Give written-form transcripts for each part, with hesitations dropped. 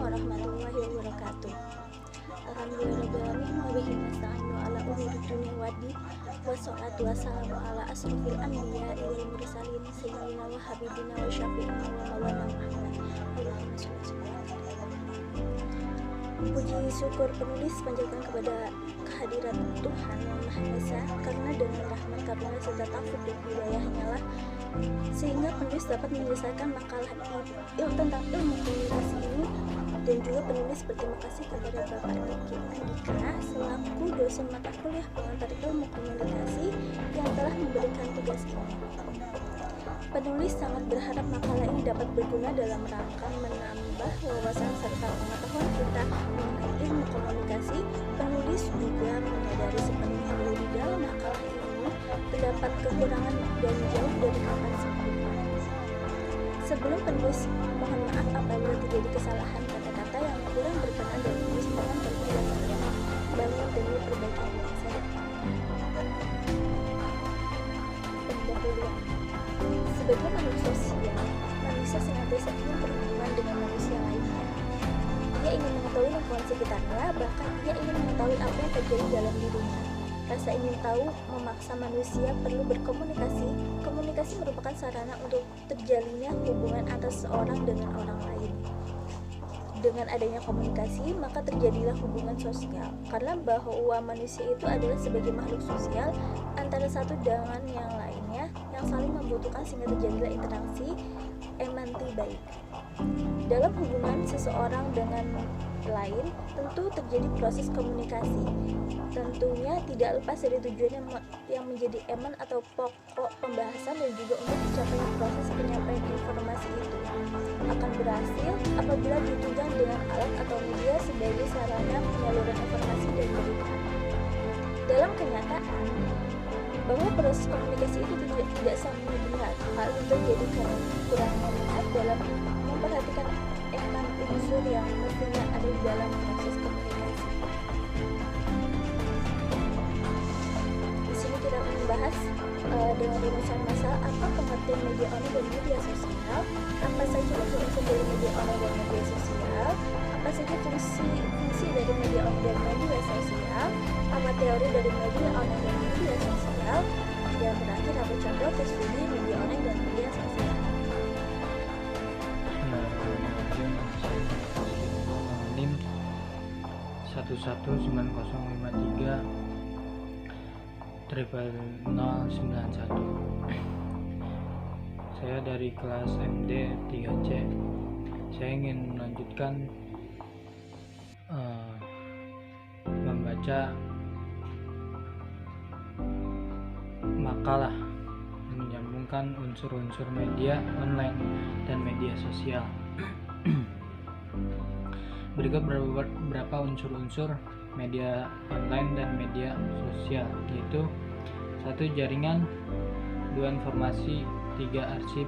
warahmatullahi wabarakatuh. Alhamdulillahirrahmanirrahim. Wabihi nasta'inu ala umuri dunya waddin. Wassalatu wassalamu ala asrofil anbiya wal mursalin sayyidina wa habibina wa syafi'ina wa maulana Muhammad. Allahumma sholli ala Puji syukur penulis panjatkan kepada kehadirat Tuhan yang Maha Esa, karena dengan rahmat karunia serta taufik dan hidayahnya lah sehingga penulis dapat menyelesaikan makalah tentang ilmu komunikasi ini. Dan juga penulis berterima kasih kepada Bapak Riki Andika selaku dosen mata kuliah pengantar ilmu komunikasi yang telah memberikan tugas ini. Penulis sangat berharap makalah ini dapat berguna dalam rangka menambah wawasan serta pengetahuan kita mengenai ilmu komunikasi. Penulis juga menyadari sepenuhnya bahwa di dalam makalah ini terdapat kekurangan dan jauh dari kapan sempurna. Sebelum penulis mohon maaf apabila terjadi kesalahan kata-kata yang kurang berkenan, dan penulis mohon berpenjelasannya bangun demi perbaikan masa depan. Pendahuluan. Sebagai makhluk sosial, manusia senantiasa ingin berhubungan dengan manusia lainnya. Ia ingin mengetahui lingkungan sekitarnya, bahkan ia ingin mengetahui apa yang terjadi dalam dirinya. Rasa ingin tahu memaksa manusia perlu berkomunikasi. Komunikasi merupakan sarana untuk terjalinnya hubungan antara seorang dengan orang lain. Dengan adanya komunikasi, maka terjadilah hubungan sosial. Karena bahwa manusia itu adalah sebagai makhluk sosial antara satu dengan yang lainnya yang saling membutuhkan, sehingga terjadilah interaksi emanti baik. Dalam hubungan seseorang dengan lain, tentu terjadi proses komunikasi. Tentunya tidak lepas dari tujuan yang menjadi eman atau pokok pembahasan, dan juga untuk mencapai proses penyampaian informasi itu akan berhasil apabila ditunjang dengan alat atau media sebagai sarana penyaluran informasi dan berita. Dalam kenyataan, bahwa proses komunikasi itu tidak sama benar. Hal itu terjadi karena kurang melihat dalam memperhatikan enam unsur yang mestinya ada di dalam proses komunikasi. Di sini kita akan membahas dengan rumusan masalah apa pengertian media online dan media sosial, apa saja unsur-unsur dari media online dan media sosial, apa saja fungsi dari media online dan media sosial, apa teori dari media online dan media sosial, dan terakhir apa contoh studi media online dan media sosial. NIM 1190530091. Saya dari kelas MD 3C. Saya ingin melanjutkan membaca makalah yang menyambungkan unsur-unsur media online dan media sosial. Berikut beberapa unsur-unsur media online dan media sosial, yaitu 1. Jaringan, 2. Informasi, 3. Arsip,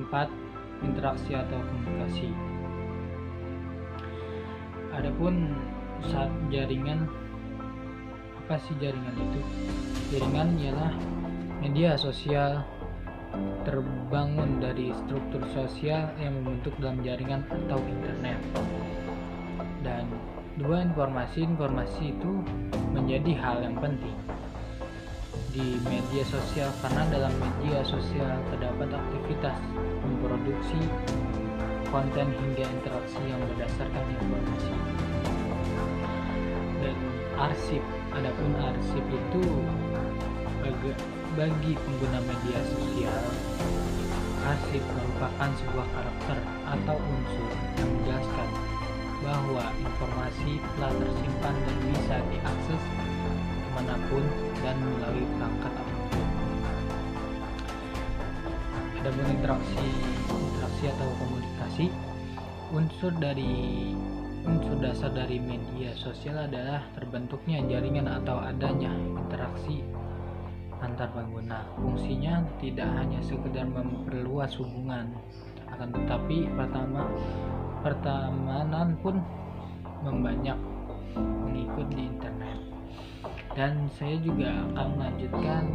4. Interaksi atau komunikasi. Adapun saat jaringan, apa sih jaringan itu? Jaringan ialah media sosial terbangun dari struktur sosial yang membentuk dalam jaringan atau internet. Dan 2. Informasi itu menjadi hal yang penting di media sosial, karena dalam media sosial terdapat aktivitas memproduksi konten hingga interaksi yang berdasarkan informasi. Dan arsip, adapun arsip itu bagi pengguna media sosial, arsip merupakan sebuah karakter atau unsur yang menjelaskan bahwa informasi telah tersimpan dan bisa diakses kemanapun dan melalui perangkat apapun. Adapun interaksi atau komunikasi, unsur dasar dari media sosial adalah terbentuknya jaringan atau adanya interaksi antar pengguna. Fungsinya tidak hanya sekedar memperluas hubungan, akan tetapi pertemanan pun membanyak mengikut di internet. Dan saya juga akan melanjutkan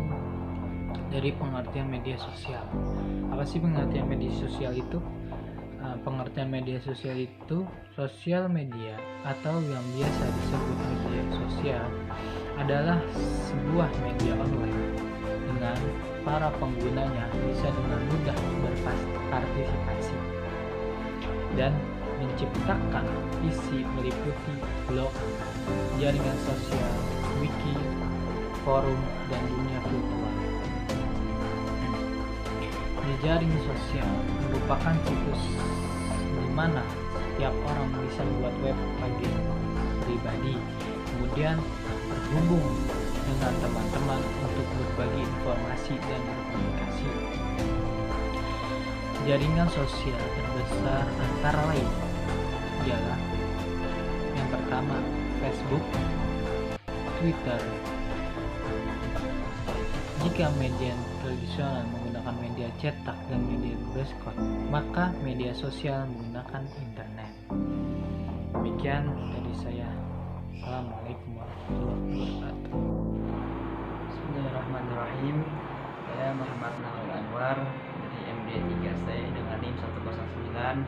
dari pengertian media sosial. Apa sih pengertian media sosial itu? pengertian media sosial itu, sosial media atau yang biasa disebut media sosial adalah sebuah media online dengan para penggunanya bisa dengan mudah berpartisipasi dan menciptakan isi meliputi blog, jaringan sosial, wiki, forum, dan dunia virtual. Jejaring sosial merupakan situs di mana setiap orang bisa membuat web page pribadi, kemudian terhubung dengan teman-teman untuk berbagi informasi dan berkomunikasi. Jaringan sosial terbesar antara lain ialah yang pertama Facebook, Twitter. Jika media tradisional menggunakan media cetak dan media berskot, maka media sosial menggunakan internet. Demikian dari saya. Assalamualaikum warahmatullahi wabarakatuh. Bismillahirrahmanirrahim. Saya Muhammad Nahl Anwar dari MD 3C dengan NIM 109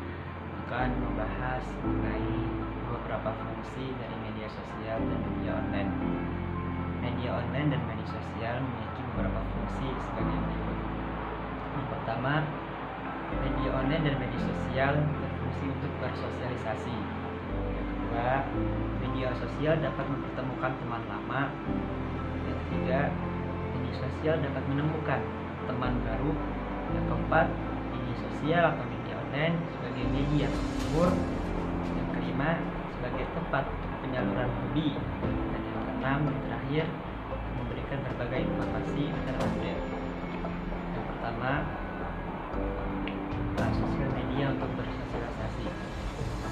akan membahas mengenai beberapa fungsi dari media sosial dan media online. Media online dan media sosial memiliki beberapa fungsi sebagai berikut. Yang pertama, media online dan media sosial berfungsi untuk bersosialisasi. Yang kedua, media sosial dapat mempertemukan teman lama. Yang ketiga, media sosial dapat menemukan teman baru. Yang keempat, media sosial atau media online sebagai media penghibur. Yang kelima, sebagai tempat untuk penyaluran hobi. Dan yang keenam dan terakhir, memberikan berbagai informasi terupdate. Yang pertama, sosial media untuk bersosialisasi.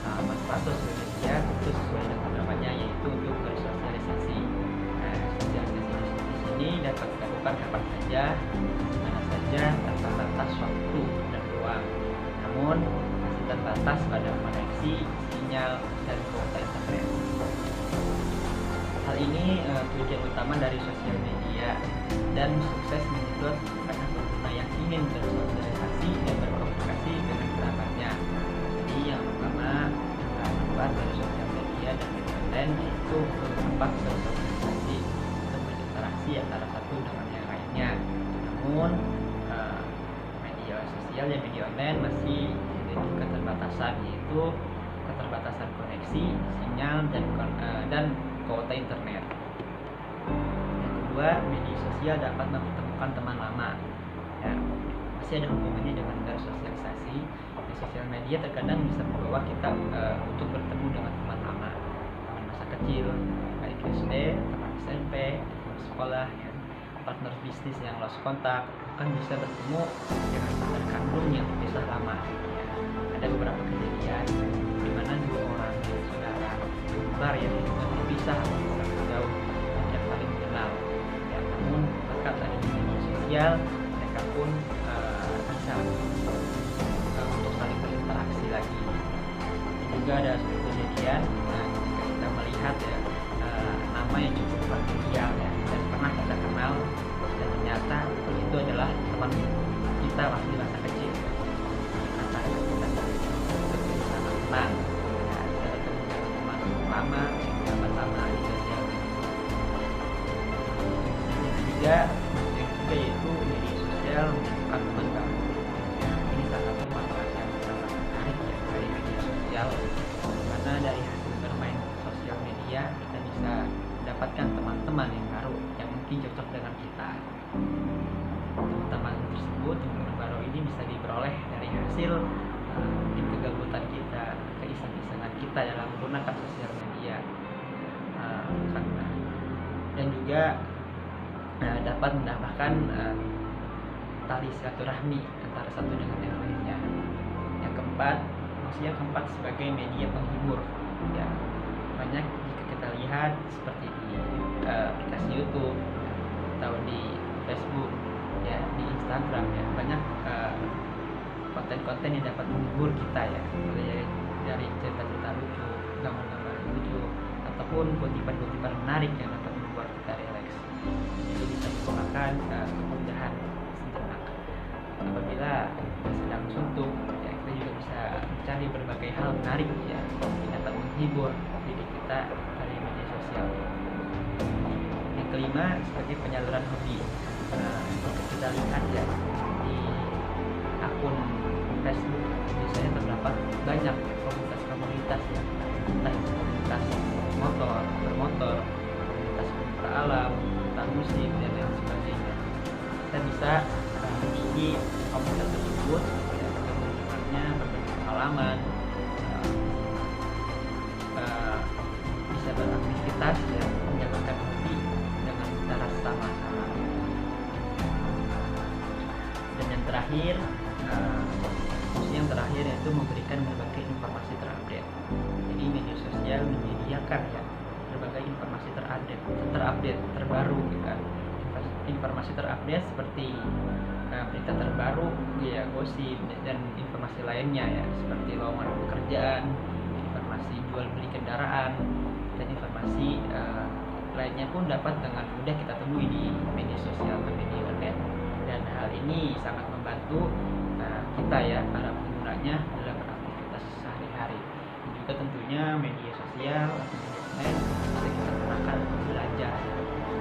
Manfaat sosial media itu sesuai dengan namanya, yaitu untuk bersosialisasi. Sosialisasi di sini dapat dilakukan kapan saja, mana saja, tanpa batas waktu dan ruang. Namun masih terbatas pada koneksi, sinyal, dan kuota internet. Hal ini tujuan utama dari sosial media dan sukses menyedot banyak pengguna yang ingin bersosialisasi dan berkomunikasi dengan kerabatnya. Jadi yang pertama, manfaat dari sosial media dan media online yaitu tempat bersosialisasi untuk berinteraksi antara satu dengan yang lainnya. Namun media sosial dan media online masih memiliki keterbatasan, yaitu keterbatasan koneksi, sinyal, dan kuota internet. Yang kedua, media sosial dapat mempertemukan teman lama. Ya, masih ada hubungannya dengan bersosialisasi. Di sosial media terkadang bisa membawa kita untuk bertemu dengan teman lama, teman masa kecil, baik SD, teman SMP, teman sekolah, ya, partner bisnis yang lost kontak, kan bisa bertemu dengan saudara kandung yang terpisah lama. Ya, ada beberapa kejadian di mana dua orang saudara kembar yang terpisah jauh dan yang saling kenal. Ya, namun berkat adanya media sosial, mereka pun bisa untuk saling berinteraksi lagi. Dan juga ada satu kejadian ketika kita melihat ya nama yang cukup familiar ya, dan pernah kita kenal, dan ternyata itu adalah teman kita waktu masa kecil. Karena kita bisa mengenal ya, kita bertemu dengan teman lama yang sahabat lama di sosial media. Yang ketiga yaitu media sosial menemukan teman baru. Ini salah satu manfaat yang sangat menarik ya dari media sosial, karena dari hasil bermain sosial media kita bisa mendapatkan teman-teman yang baru yang mungkin cocok dengan kita. Teman-teman tersebut, teman baru ini bisa diperoleh dari hasil mungkin kegabutan kita, keiseng-isengan kita dalam menggunakan sosial media, dan juga dapat menambahkan tali silaturahmi antara satu dengan yang lainnya. Yang keempat, yang keempat sebagai media penghibur. Ya, banyak jika kita lihat seperti di aplikasi YouTube atau di Facebook, ya, di Instagram, ya, banyak konten-konten yang dapat menghibur kita ya, mulai dari cerita-cerita lucu, gambar-gambar lucu, ataupun kutipan-kutipan menarik yang dapat membuat kita rileks. Itu bisa merupakan kemudahan sejenak. Apabila sedang suntuk, ya, kita juga bisa mencari mencari berbagai hal menarik ya atau menghibur diri kita dari media sosial. Yang kelima, sebagai penyaluran hobi. Kita lihat ya di akun Facebook biasanya terdapat banyak komunitas ya, entah itu komunitas bermotor, komunitas pecinta alam, tentang musik dan lain sebagainya. Kita bisa mengikuti komunitas tersebut ya, yang menunjukkannya berbagi pengalaman, bisa beraktivitas ya, menjalankan hobi dengan cara sama-sama. Dan yang terakhir, yaitu memberikan berbagai informasi terupdate. Jadi media sosial menyediakan ya berbagai informasi terupdate terbaru gitu kan. Informasi terupdate seperti berita terbaru ya, gosip dan informasi lainnya ya, seperti lowongan pekerjaan, informasi jual beli kendaraan, dan informasi lainnya pun dapat dengan mudah kita temui di media sosial dan media internet. Dan hal ini sangat membantu kita ya, para penggunanya dalam beraktivitas sehari-hari. Juga tentunya media sosial atau internet bisa kita gunakan untuk belajar,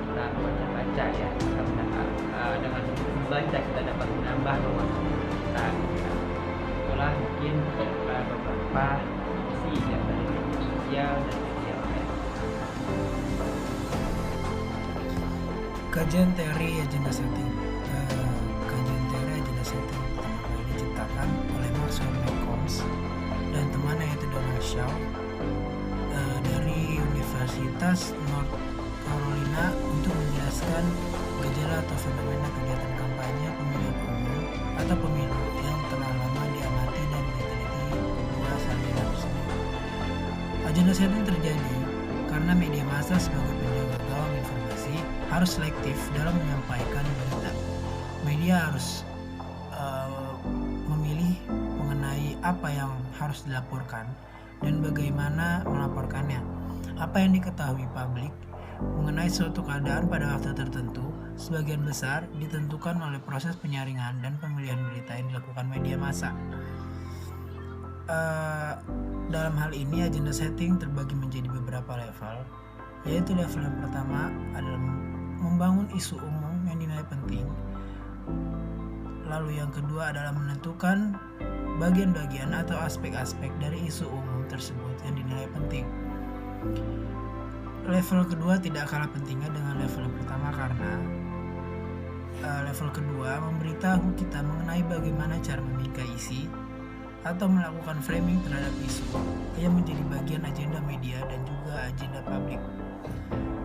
kita baca-baca ya, dengan membaca kita dapat menambah wawasan kita. Itulah mungkin beberapa isi ya dari media sosial dan media online. Kajian teori agenda setting. Kajian teori agenda setting pertama kali diciptakan oleh Maxwell Malcolms dan temannya yaitu Donald Shaw dari Universitas North Carolina untuk menjelaskan gejala atau fenomena kegiatan kampanye pemilihan umum atau pemilu yang telah lama diamati dan diteliti kedua sarjana tersebut. Agenda setting terjadi karena media massa sebagai penjaga gawang informasi harus selektif dalam menyampaikan berita. Media harus memilih mengenai apa yang harus dilaporkan dan bagaimana melaporkannya. Apa yang diketahui publik mengenai suatu keadaan pada waktu tertentu sebagian besar ditentukan oleh proses penyaringan dan pemilihan berita yang dilakukan media massa. Dalam hal ini agenda setting terbagi menjadi beberapa level, yaitu level yang pertama adalah membangun isu umum yang dinilai penting. Lalu yang kedua adalah menentukan bagian-bagian atau aspek-aspek dari isu umum tersebut yang dinilai penting. Level kedua tidak kalah pentingnya dengan level yang pertama karena level kedua memberitahu kita mengenai bagaimana cara memingkai isi atau melakukan framing terhadap isu yang menjadi bagian agenda media dan juga agenda publik.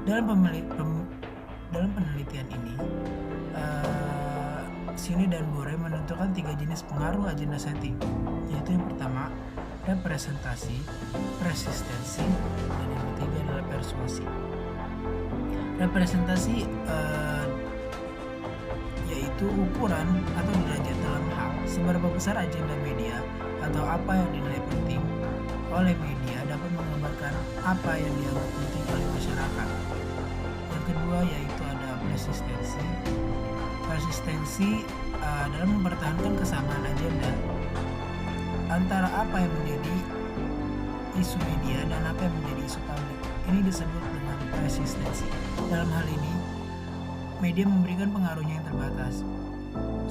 Dalam penelitian ini, Sini dan Bore menentukan 3 jenis pengaruh agenda setting, yaitu yang pertama representasi, persistensi, dan yang ketiga adalah persuasi. Representasi yaitu ukuran atau derajat dalam hal seberapa besar agenda media atau apa yang dinilai penting oleh media dapat menggambarkan apa yang dianggap penting oleh masyarakat. Yang kedua yaitu ada persistensi. Persistensi dalam mempertahankan kesamaan agenda antara apa yang menjadi isu media dan apa yang menjadi isu publik. Ini disebut dengan persistensi. Dalam hal ini, media memberikan pengaruhnya yang terbatas.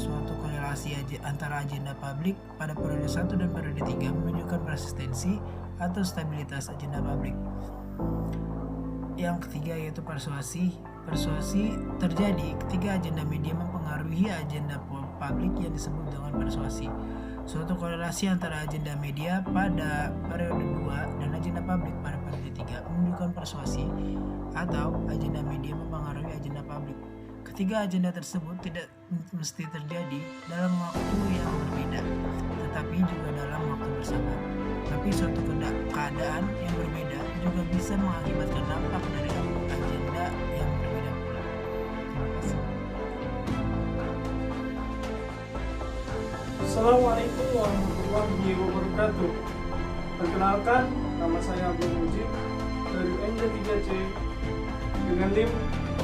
Suatu korelasi antara agenda publik pada periode 1 dan periode 3 menunjukkan persistensi atau stabilitas agenda publik. Yang ketiga yaitu persuasi. Persuasi terjadi ketika agenda media mempengaruhi agenda publik yang disebut dengan persuasi. Suatu korelasi antara agenda media pada periode 2 dan agenda publik pada periode 3 menunjukkan persuasi atau agenda media mempengaruhi agenda publik. Ketiga agenda tersebut tidak mesti terjadi dalam waktu yang berbeda, tetapi juga dalam waktu bersamaan. Tapi suatu keadaan yang berbeda juga bisa mengakibatkan dampak dari agenda yang berbeda pula. Terima kasih. Assalamualaikum warahmatullahi wabarakatuh. Perkenalkan, nama saya Abdul Mujib dari NJ3C dengan NIM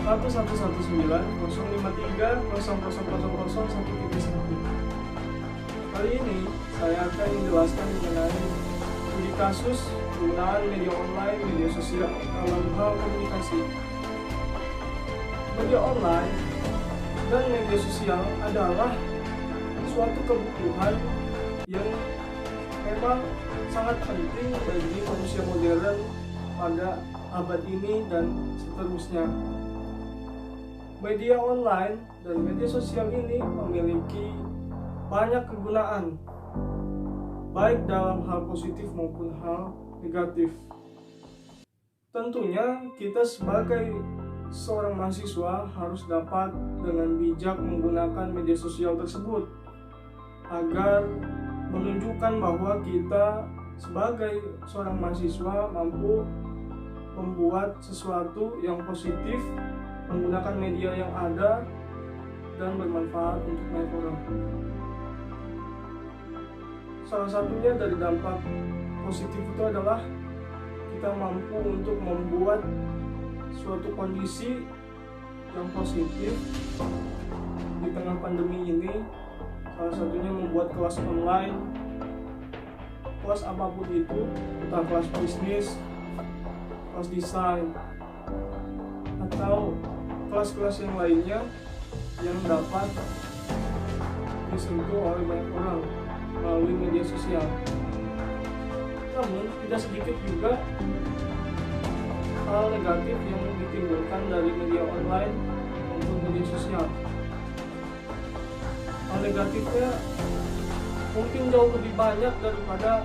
11190530000131. Kali ini saya akan menjelaskan mengenai kasus penggunaan media online, media sosial dalam hal komunikasi. Media online dan media sosial adalah suatu kebutuhan yang memang sangat penting bagi manusia modern pada abad ini dan seterusnya. Media online dan media sosial ini memiliki banyak kegunaan, baik dalam hal positif maupun hal negatif. Tentunya kita sebagai seorang mahasiswa harus dapat dengan bijak menggunakan media sosial tersebut agar menunjukkan bahwa kita sebagai seorang mahasiswa mampu membuat sesuatu yang positif, menggunakan media yang ada dan bermanfaat untuk banyak orang. Salah satunya dari dampak positif itu adalah kita mampu untuk membuat suatu kondisi yang positif di tengah pandemi ini. Salah satunya membuat kelas online, kelas apapun itu, entah kelas bisnis, kelas desain, atau kelas-kelas yang lainnya yang dapat disentuh oleh banyak orang melalui media sosial. Namun tidak sedikit juga hal negatif yang ditimbulkan dari media online maupun media sosial. Hal negatifnya mungkin jauh lebih banyak daripada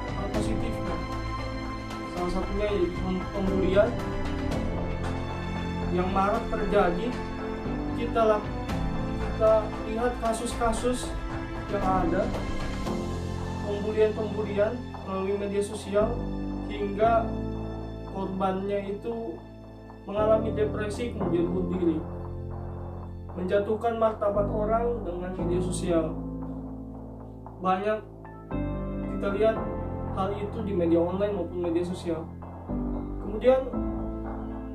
hal positifnya. Salah satunya yaitu pembulian yang marak terjadi. Kita lihat kasus-kasus yang ada, pembulian melalui media sosial hingga korbannya itu mengalami depresi kemudian bunuh diri, menjatuhkan martabat orang dengan media sosial. Banyak kita lihat hal itu di media online maupun media sosial. Kemudian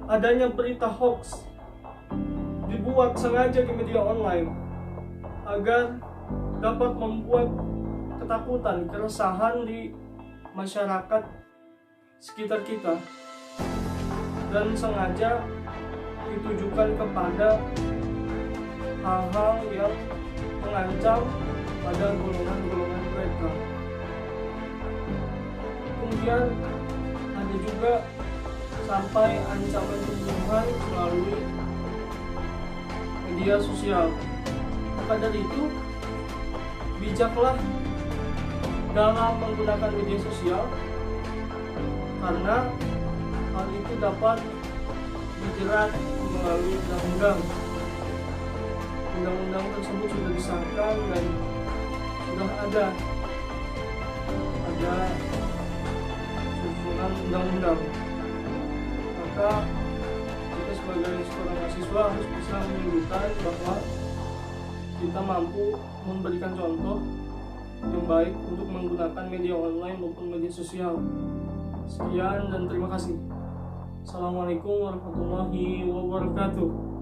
adanya berita hoax dibuat sengaja di media online agar dapat membuat ketakutan, keresahan di masyarakat sekitar kita, dan sengaja ditujukan kepada hal-hal yang mengancam pada golongan-golongan mereka. Kemudian ada juga sampai ancaman pembunuhan melalui media sosial. Maka dari itu, bijaklah dalam menggunakan media sosial, karena hal itu dapat dijerat melalui undang-undang. Undang-undang tersebut sudah disahkan dan sudah ada susunan undang-undang. Maka kita sebagai seorang mahasiswa harus bisa menunjukkan bahwa kita mampu memberikan contoh yang baik untuk menggunakan media online maupun media sosial. Sekian dan terima kasih. Assalamualaikum warahmatullahi wabarakatuh.